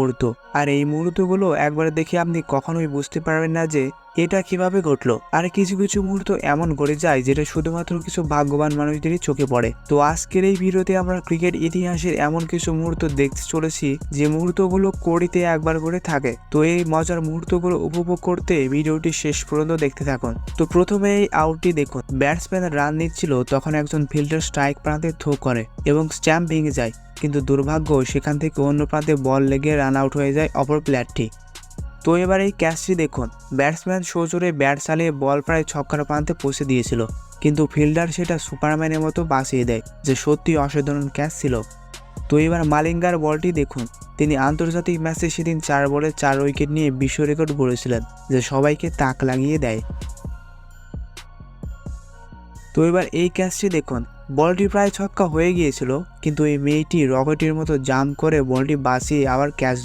মুহূর্ত, আর এই মুহূর্তগুলো একবার দেখে আপনি কখনোই বুঝতে পারবেন না যে এটা কিভাবে ঘটলো। আর কিছু কিছু মুহূর্ত এমন ঘটে যায় যেটা শুধুমাত্র কিছু ভাগ্যবান মানুষদেরই চোখে পড়ে। তো আজকের এই ভিডিওতে আমরা ক্রিকেট ইতিহাসের এমন কিছু মুহূর্ত দেখতে চলেছি যে মুহূর্তগুলো কোটিতে একবার করে থাকে। তো এই মজার মুহূর্তগুলো উপভোগ করতে ভিডিওটি শেষ পর্যন্ত দেখতে থাকুন। তো প্রথমে এই আউটটি দেখুন, ব্যাটসম্যান রান নিচ্ছিল, তখন একজন ফিল্ডার স্ট্রাইক প্রান্তে থ্রো করে এবং স্ট্যাম্প ভেঙে যায়, কিন্তু দুর্ভাগ্য সেখান থেকে অন্য প্রান্তে বল লেগে রান আউট হয়ে যায় অপর প্লেয়ারটি। তো এবার এই ক্যাচটি দেখুন, ব্যাটসম্যান সোজোরে ব্যাট চালিয়ে বল প্রায় ছক্কার প্রান্তে পৌঁছে দিয়েছিল, কিন্তু ফিল্ডার সেটা সুপারম্যানের মতো বাঁচিয়ে দেয়, যে সত্যি অসাধারণ ক্যাচ ছিল। তো এবার মালিঙ্গার বলটি দেখুন, তিনি আন্তর্জাতিক ম্যাচে সেদিন 4 বলে 4 উইকেট নিয়ে বিশ্ব রেকর্ড গড়েছিলেন, যে সবাইকে তাক লাগিয়ে দেয়। তো এবার এই ক্যাচটি দেখুন, বলটি প্রায় ছক্কা হয়ে গিয়েছিল, কিন্তু এই মেয়েটি রকেটের মতো জাম্প করে বলটি বাঁচিয়ে আবার ক্যাচ